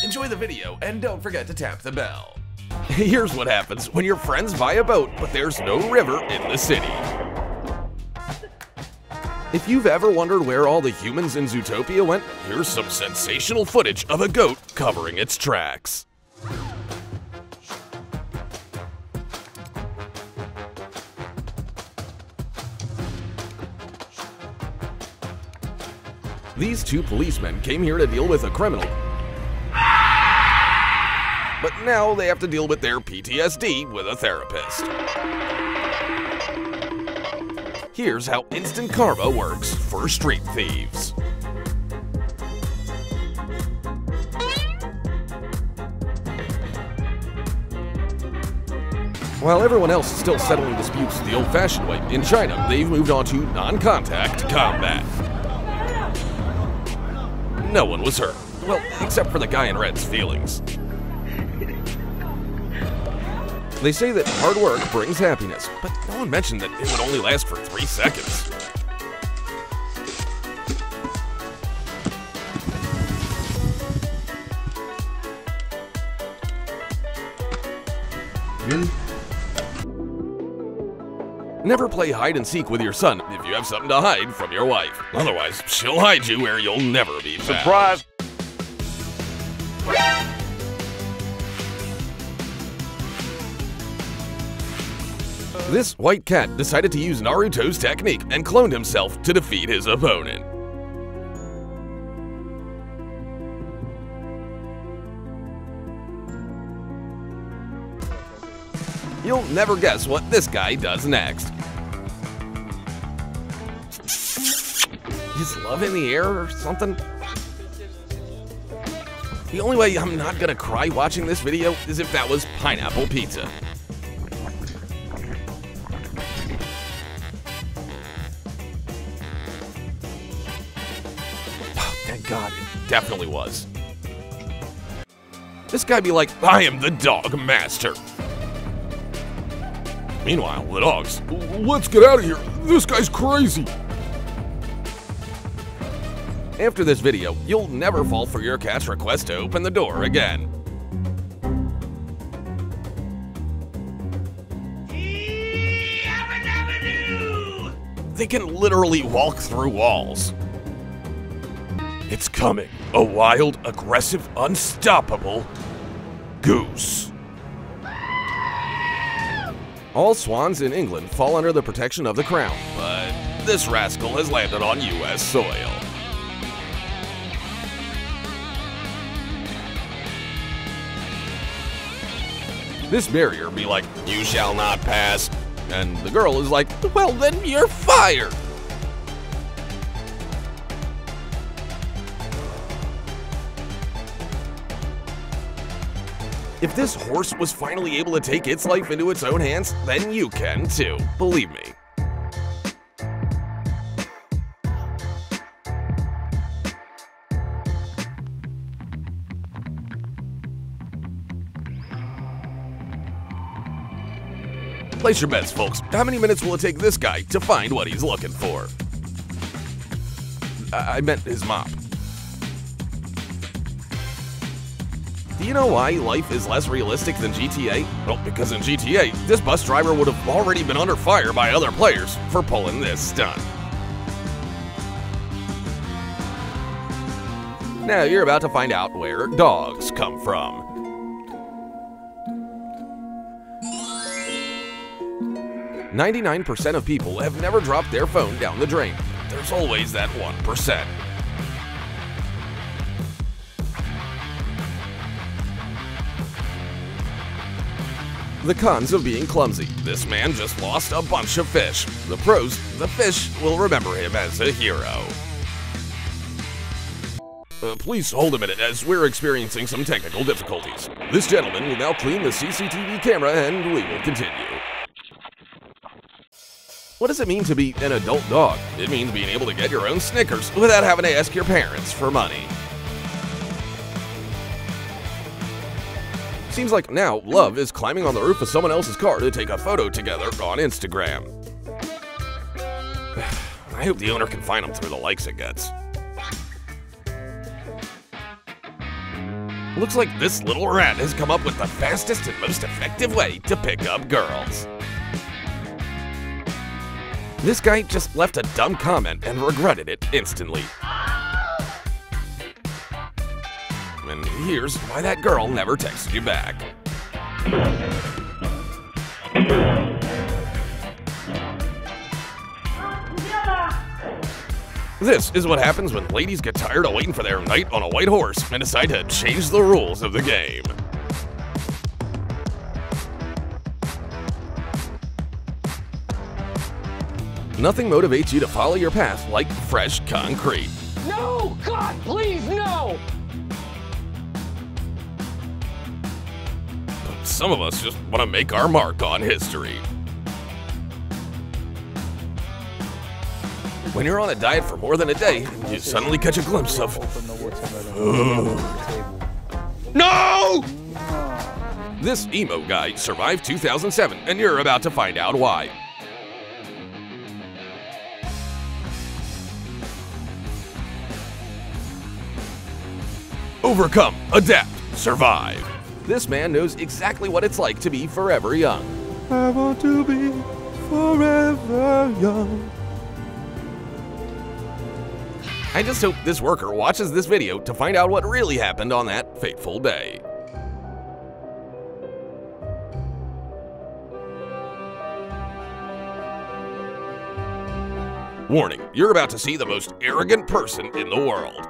enjoy the video and don't forget to tap the bell. Here's what happens when your friends buy a boat but there's no river in the city. If you've ever wondered where all the humans in Zootopia went, here's some sensational footage of a goat covering its tracks. These two policemen came here to deal with a criminal, but now they have to deal with their PTSD with a therapist. Here's how instant karma works for street thieves. While everyone else is still settling disputes the old-fashioned way, in China they've moved on to non-contact combat. No one was hurt. Well, except for the guy in red's feelings. They say that hard work brings happiness, but no one mentioned that it would only last for 3 seconds. Really? Never play hide and seek with your son if you have something to hide from your wife. Otherwise, she'll hide you where you'll never be found. Surprise! This white cat decided to use Naruto's technique and cloned himself to defeat his opponent. You'll never guess what this guy does next. Is love in the air or something? The only way I'm not gonna cry watching this video is if that was pineapple pizza. Oh, thank God, it definitely was. This guy be like, I am the dog master. Meanwhile, the dogs, let's get out of here. This guy's crazy. After this video, you'll never fall for your cat's request to open the door again. They can literally walk through walls. It's coming. A wild, aggressive, unstoppable goose. All swans in England fall under the protection of the crown, but this rascal has landed on US soil. This barrier be like, you shall not pass. And the girl is like, well then you're fired. If this horse was finally able to take its life into its own hands, then you can too, believe me. Place your bets, folks. How many minutes will it take this guy to find what he's looking for? I meant his mop. Do you know why life is less realistic than GTA? Well, because in GTA, this bus driver would have already been under fire by other players for pulling this stunt. Now you're about to find out where dogs come from. 99% of people have never dropped their phone down the drain. There's always that 1%. The cons of being clumsy. This man just lost a bunch of fish. The pros, the fish will remember him as a hero. Please hold a minute as we're experiencing some technical difficulties. This gentleman will now clean the CCTV camera and we will continue. What does it mean to be an adult dog? It means being able to get your own Snickers without having to ask your parents for money. Seems like now Love is climbing on the roof of someone else's car to take a photo together on Instagram. I hope the owner can find him through the likes it gets. Looks like this little rat has come up with the fastest and most effective way to pick up girls. This guy just left a dumb comment and regretted it instantly. And here's why that girl never texted you back. This is what happens when ladies get tired of waiting for their knight on a white horse and decide to change the rules of the game. Nothing motivates you to follow your path like fresh concrete. No! God, please, no! Some of us just want to make our mark on history. When you're on a diet for more than a day, you suddenly catch a glimpse of food. No! This emo guy survived 2007, and you're about to find out why. Overcome, adapt, survive. This man knows exactly what it's like to be forever young. I want to be forever young. I just hope this worker watches this video to find out what really happened on that fateful day. Warning, you're about to see the most arrogant person in the world.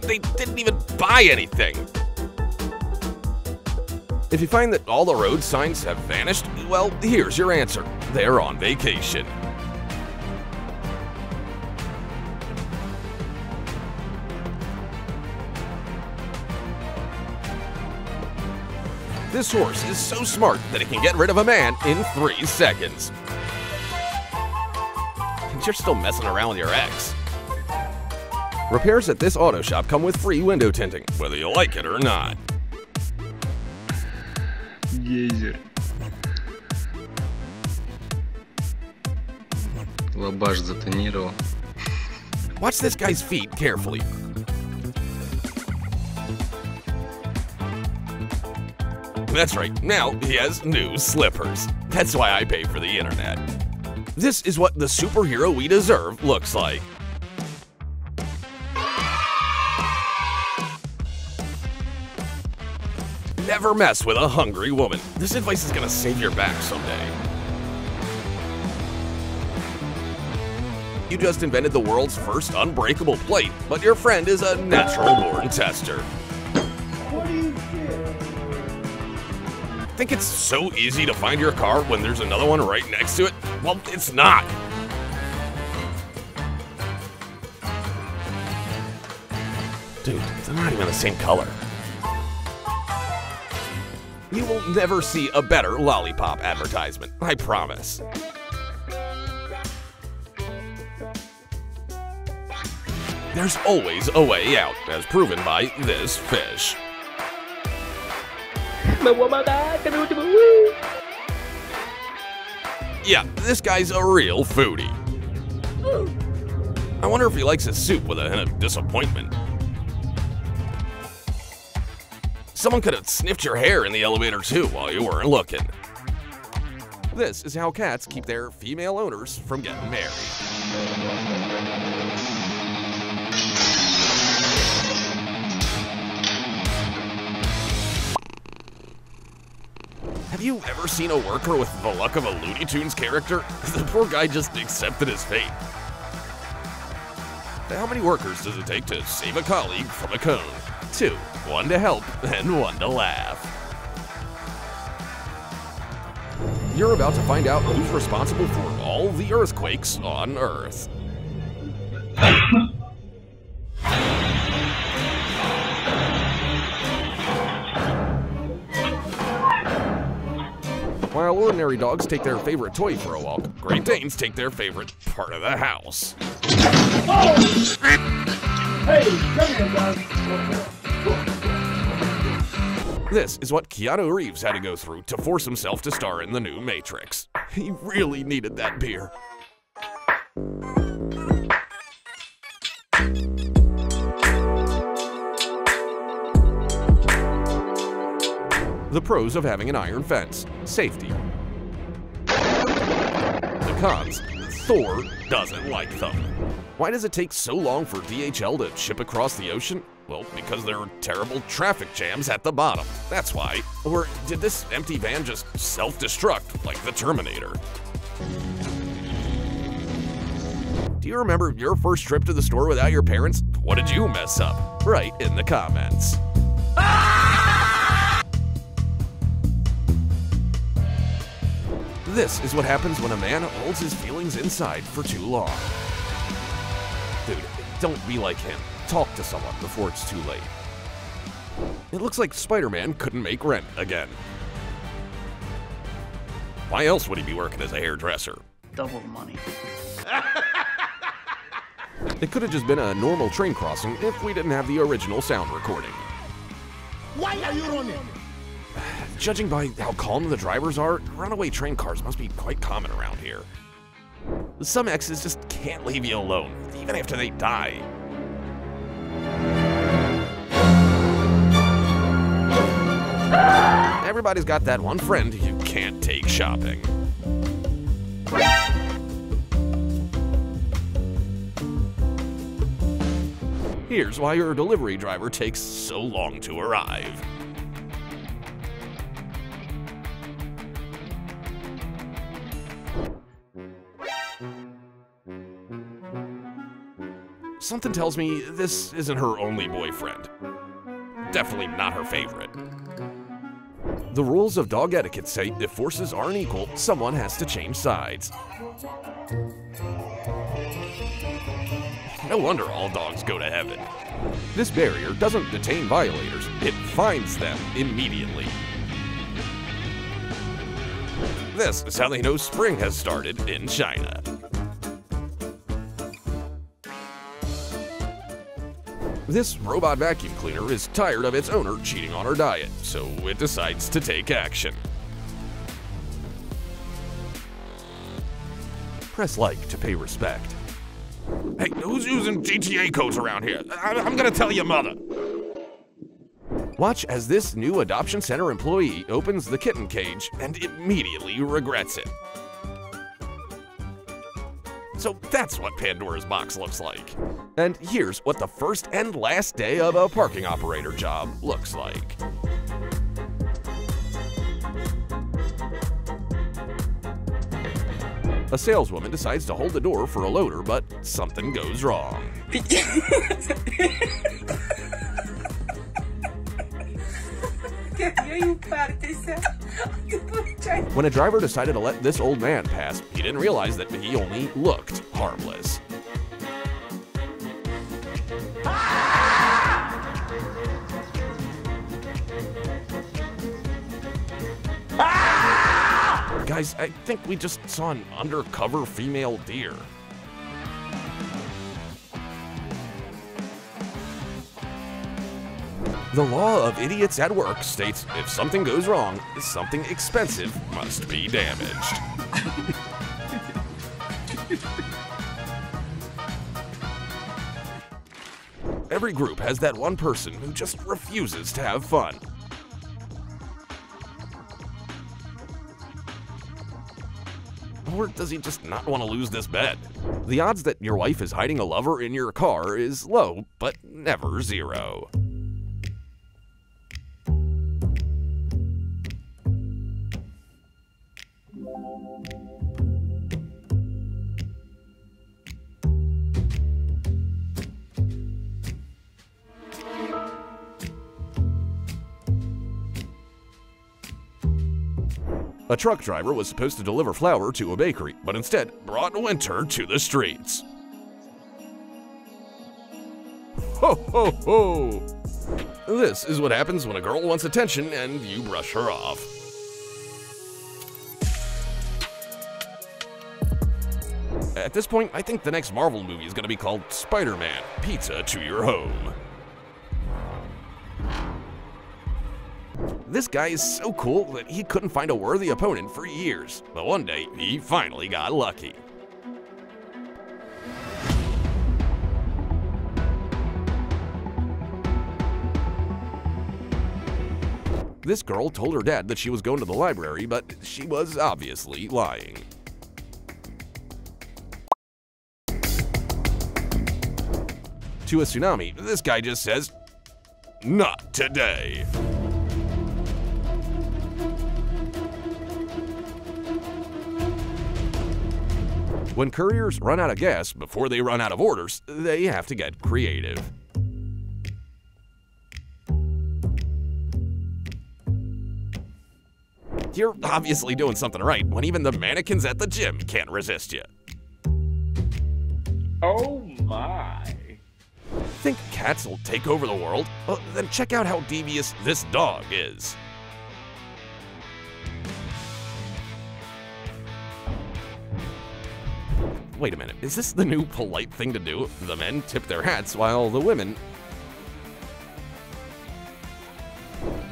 They didn't even buy anything. If you find that all the road signs have vanished, well, here's your answer. They're on vacation. This horse is so smart that it can get rid of a man in 3 seconds. And you're still messing around with your ex. Repairs at this auto shop come with free window tinting, whether you like it or not. Гейзер. Лабаш затонировал. Watch this guy's feet carefully. That's right, now he has new slippers. That's why I pay for the internet. This is what the superhero we deserve looks like. Never mess with a hungry woman. This advice is gonna save your back someday. You just invented the world's first unbreakable plate, but your friend is a natural-born tester. What do you do? Think it's so easy to find your car when there's another one right next to it? Well, it's not. Dude, they're not even the same color. You will never see a better lollipop advertisement, I promise. There's always a way out, as proven by this fish. Yeah, this guy's a real foodie. I wonder if he likes his soup with a hint of disappointment. Someone could have sniffed your hair in the elevator too while you weren't looking. This is how cats keep their female owners from getting married. Have you ever seen a worker with the luck of a Looney Tunes character? The poor guy just accepted his fate. How many workers does it take to save a colleague from a cone? 2. 1 to help and 1 to laugh. You're about to find out who's responsible for all the earthquakes on Earth. While ordinary dogs take their favorite toy for a walk, Great Danes take their favorite part of the house. Oh! Hey, come here, guys. This is what Keanu Reeves had to go through to force himself to star in the new Matrix. He really needed that beer. The pros of having an iron fence: safety. The cons: Thor doesn't like them. Why does it take so long for DHL to ship across the ocean? Well, because there are terrible traffic jams at the bottom. That's why. Or did this empty van just self-destruct like the Terminator? Do you remember your first trip to the store without your parents? What did you mess up? Write in the comments. This is what happens when a man holds his feelings inside for too long. Dude, don't be like him. Talk to someone before it's too late. It looks like Spider-Man couldn't make rent again. Why else would he be working as a hairdresser? Double money. It could have just been a normal train crossing if we didn't have the original sound recording. Why are you running? Judging by how calm the drivers are, runaway train cars must be quite common around here. Some exes just can't leave you alone, even after they die. Everybody's got that one friend you can't take shopping. Here's why your delivery driver takes so long to arrive. Something tells me this isn't her only boyfriend. Definitely not her favorite. The rules of dog etiquette say if forces aren't equal, someone has to change sides. No wonder all dogs go to heaven. This barrier doesn't detain violators, it fines them immediately. This is how they know spring has started in China. This robot vacuum cleaner is tired of its owner cheating on her diet, so it decides to take action. Press like to pay respect. Hey, who's using GTA codes around here? I'm gonna tell your mother. Watch as this new adoption center employee opens the kitten cage and immediately regrets it. So that's what Pandora's box looks like. And here's what the first and last day of a parking operator job looks like. A saleswoman decides to hold the door for a loader, but something goes wrong. When a driver decided to let this old man pass, he didn't realize that he only looked harmless. Guys, I think we just saw an undercover female deer. The law of idiots at work states if something goes wrong, something expensive must be damaged. Every group has that one person who just refuses to have fun. Or does he just not want to lose this bet? The odds that your wife is hiding a lover in your car is low, but never zero. A truck driver was supposed to deliver flour to a bakery, but instead brought winter to the streets. Ho ho ho! This is what happens when a girl wants attention and you brush her off. At this point, I think the next Marvel movie is going to be called Spider-Man: Pizza to Your Home. This guy is so cool that he couldn't find a worthy opponent for years, but one day he finally got lucky. This girl told her dad that she was going to the library, but she was obviously lying. To a tsunami, this guy just says, "Not today." When couriers run out of gas before they run out of orders, they have to get creative. You're obviously doing something right when even the mannequins at the gym can't resist you. Oh my. Think cats will take over the world? Well, then check out how devious this dog is. Wait a minute, is this the new polite thing to do? The men tip their hats while the women...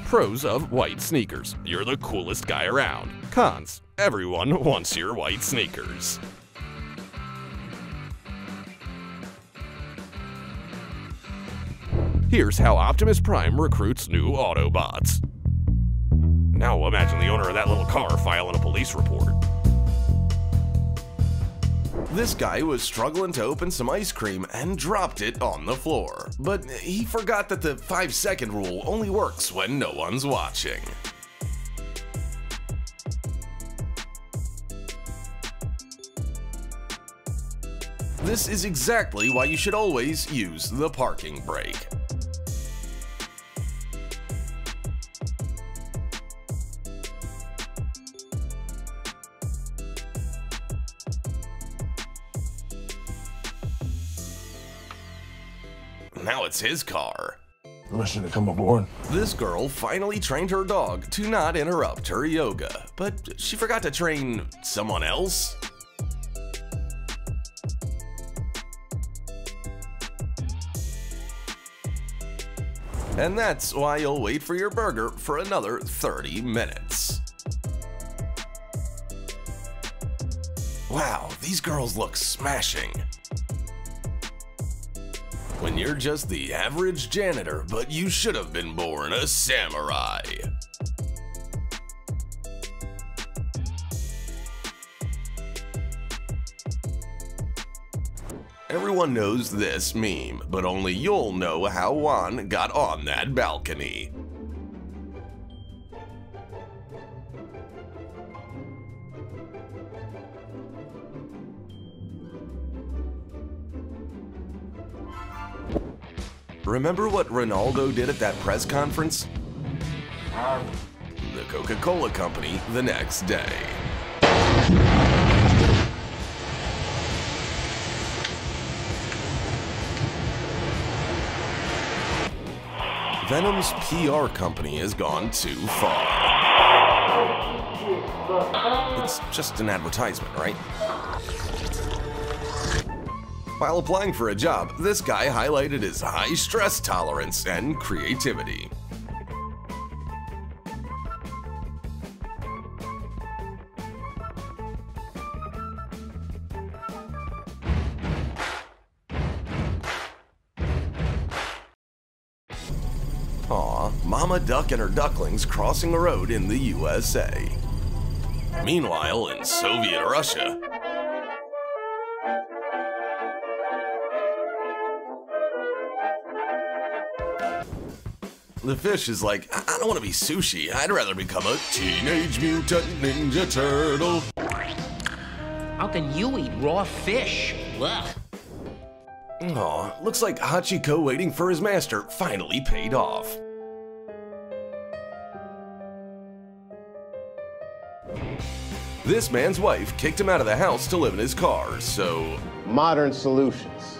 Pros of white sneakers. You're the coolest guy around. Cons. Everyone wants your white sneakers. Here's how Optimus Prime recruits new Autobots. Now imagine the owner of that little car filing a police report. This guy was struggling to open some ice cream and dropped it on the floor. But he forgot that the 5-second rule only works when no one's watching. This is exactly why you should always use the parking brake. Now it's his car. Permission to come aboard. This girl finally trained her dog to not interrupt her yoga, but she forgot to train someone else. And that's why you'll wait for your burger for another 30 minutes. Wow, these girls look smashing. When you're just the average janitor, but you should have been born a samurai. Everyone knows this meme, but only you'll know how Juan got on that balcony. Remember what Ronaldo did at that press conference? The Coca-Cola Company the next day. Venom's PR company has gone too far. It's just an advertisement, right? While applying for a job, this guy highlighted his high stress tolerance and creativity. Aw, Mama Duck and her ducklings crossing a road in the USA. Meanwhile, in Soviet Russia, the fish is like, I don't want to be sushi, I'd rather become a Teenage Mutant Ninja Turtle. How can you eat raw fish? Ugh. Aw, looks like Hachiko waiting for his master finally paid off. This man's wife kicked him out of the house to live in his car, so... Modern solutions.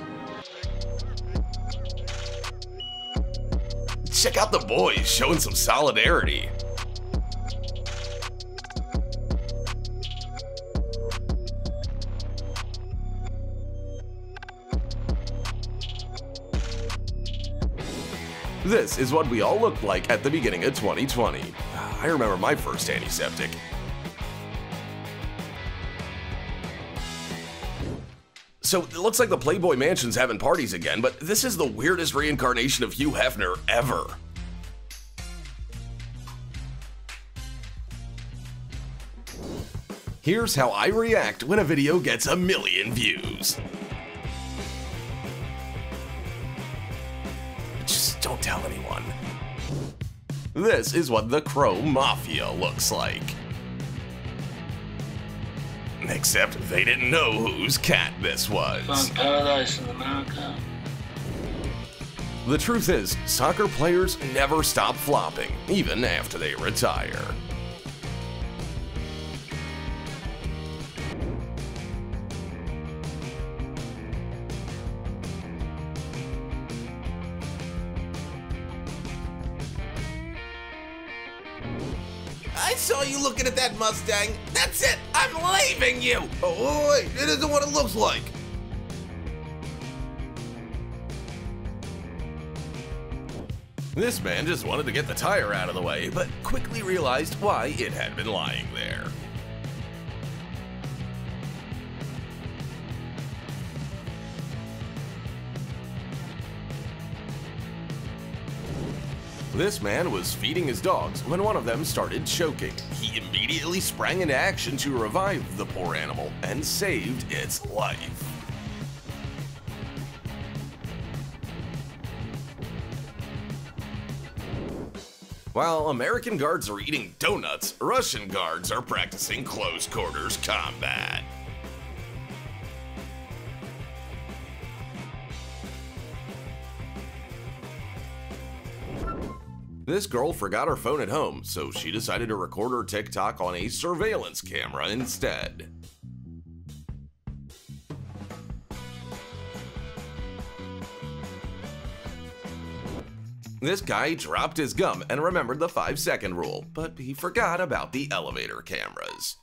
Check out the boys showing some solidarity. This is what we all looked like at the beginning of 2020. I remember my first antiseptic. So it looks like the Playboy Mansion's having parties again, but this is the weirdest reincarnation of Hugh Hefner ever. Here's how I react when a video gets 1 million views. Just don't tell anyone. This is what the Crow Mafia looks like. Except they didn't know whose cat this was. Found paradise in America. The truth is, soccer players never stop flopping, even after they retire. I saw you looking at that Mustang. That's it. I'm leaving you. Oh, wait. It isn't what it looks like. This man just wanted to get the tire out of the way, but quickly realized why it had been lying there. This man was feeding his dogs when one of them started choking. He immediately sprang into action to revive the poor animal and saved its life. While American guards are eating donuts, Russian guards are practicing close quarters combat. This girl forgot her phone at home, so she decided to record her TikTok on a surveillance camera instead. This guy dropped his gum and remembered the 5-second rule, but he forgot about the elevator cameras.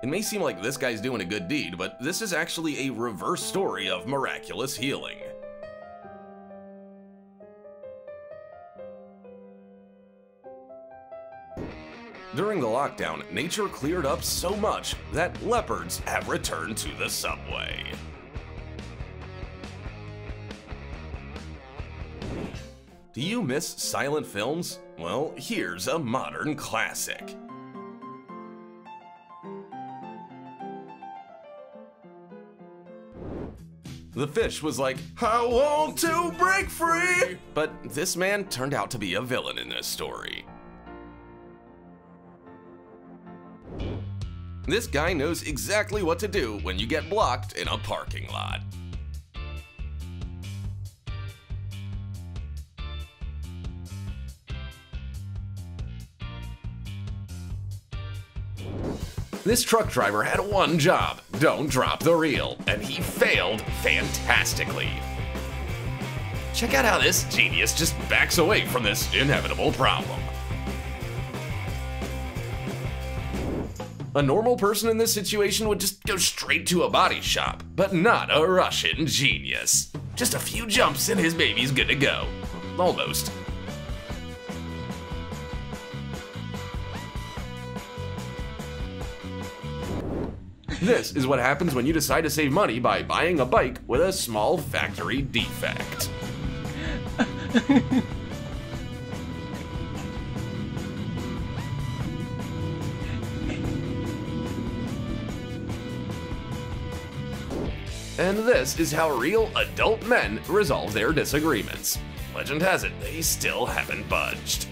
It may seem like this guy's doing a good deed, but this is actually a reverse story of miraculous healing. During the lockdown, nature cleared up so much that leopards have returned to the subway. Do you miss silent films? Well, here's a modern classic. The fish was like, I want to break free! But this man turned out to be a villain in this story. This guy knows exactly what to do when you get blocked in a parking lot. This truck driver had one job: don't drop the reel, and he failed fantastically. Check out how this genius just backs away from this inevitable problem. A normal person in this situation would just go straight to a body shop, but not a Russian genius. Just a few jumps and his baby's good to go. Almost. This is what happens when you decide to save money by buying a bike with a small factory defect. And this is how real adult men resolve their disagreements. Legend has it, they still haven't budged.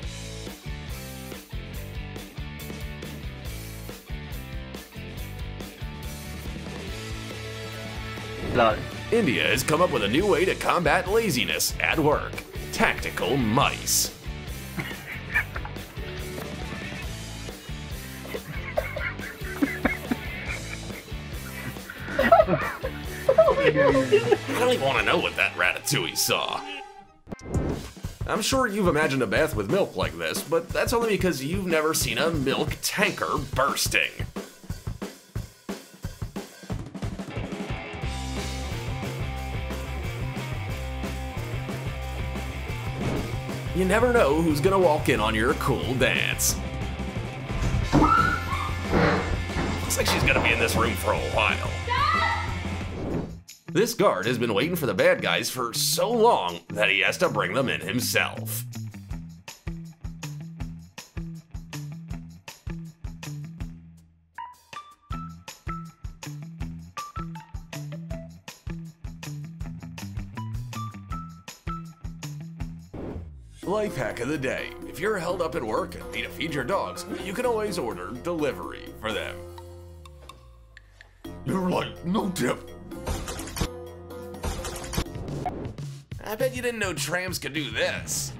Lol. India has come up with a new way to combat laziness at work: tactical mice. I don't even want to know what that ratatouille saw. I'm sure you've imagined a bath with milk like this, but that's only because you've never seen a milk tanker bursting. You never know who's gonna walk in on your cool dance. Looks like she's gonna be in this room for a while. This guard has been waiting for the bad guys for so long that he has to bring them in himself. Life hack of the day. If you're held up at work and need to feed your dogs, you can always order delivery for them. You're like, no tip. I bet you didn't know trams could do this.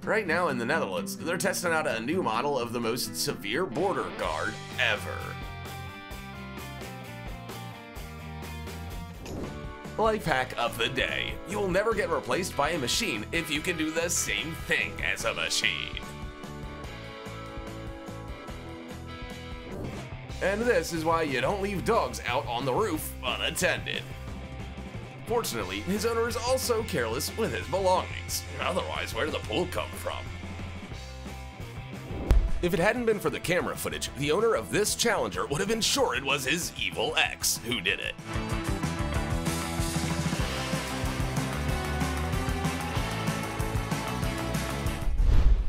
Right now in the Netherlands, they're testing out a new model of the most severe border guard ever. Life hack of the day. You'll never get replaced by a machine if you can do the same thing as a machine. And this is why you don't leave dogs out on the roof unattended. Fortunately, his owner is also careless with his belongings. Otherwise, where did the pool come from? If it hadn't been for the camera footage, the owner of this Challenger would have been sure it was his evil ex who did it.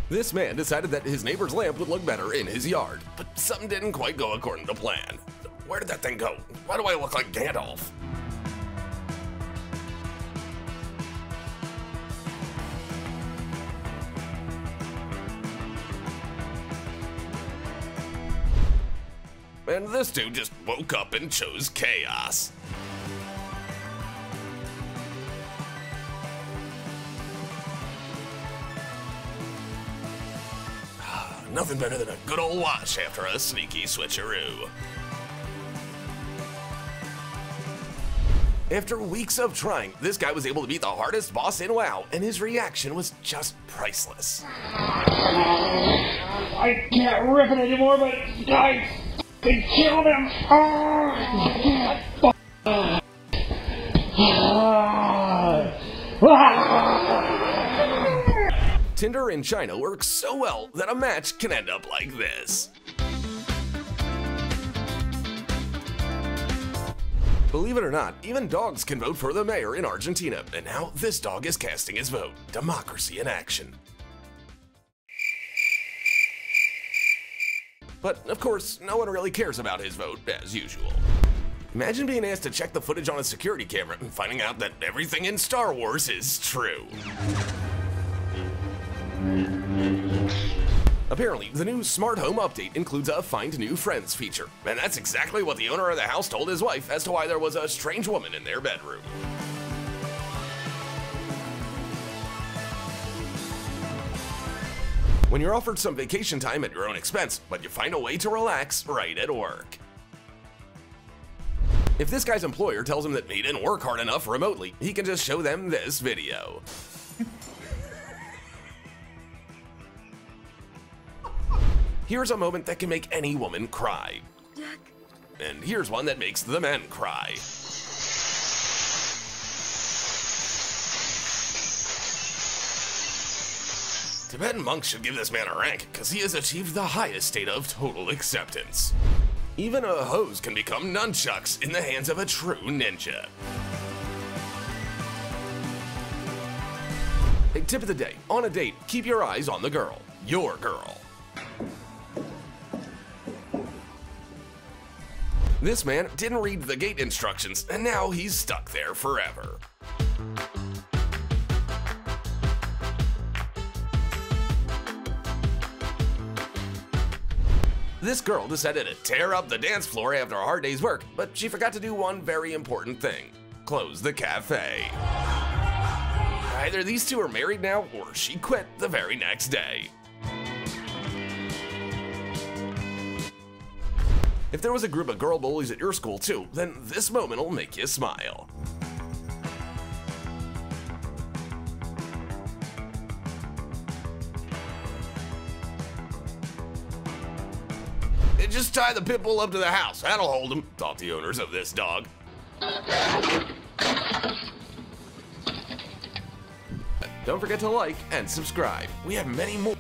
This man decided that his neighbor's lamp would look better in his yard, but something didn't quite go according to plan. Where did that thing go? Why do I look like Gandalf? And this dude just woke up and chose chaos. Nothing better than a good old wash after a sneaky switcheroo. After weeks of trying, this guy was able to beat the hardest boss in WoW, and his reaction was just priceless. I can't rip it anymore, but I f***ing killed him! Tinder in China works so well that a match can end up like this. Believe it or not, even dogs can vote for the mayor in Argentina, and now this dog is casting his vote. Democracy in action. But of course, no one really cares about his vote, as usual. Imagine being asked to check the footage on a security camera and finding out that everything in Star Wars is true. Apparently, the new smart home update includes a Find New Friends feature, and that's exactly what the owner of the house told his wife as to why there was a strange woman in their bedroom. When you're offered some vacation time at your own expense, but you find a way to relax right at work. If this guy's employer tells him that he didn't work hard enough remotely, he can just show them this video. Here's a moment that can make any woman cry. Jack. And here's one that makes the men cry. Tibetan monks should give this man a rank, because he has achieved the highest state of total acceptance. Even a hose can become nunchucks in the hands of a true ninja. Hey, tip of the day, on a date, keep your eyes on the girl. Your girl. This man didn't read the gate instructions, and now he's stuck there forever. This girl decided to tear up the dance floor after a hard day's work, but she forgot to do one very important thing: close the cafe. Either these two are married now, or she quit the very next day. If there was a group of girl bullies at your school too, then this moment will make you smile. Just tie the pit bull up to the house, that'll hold him, thought the owners of this dog. Don't forget to like and subscribe. We have many more.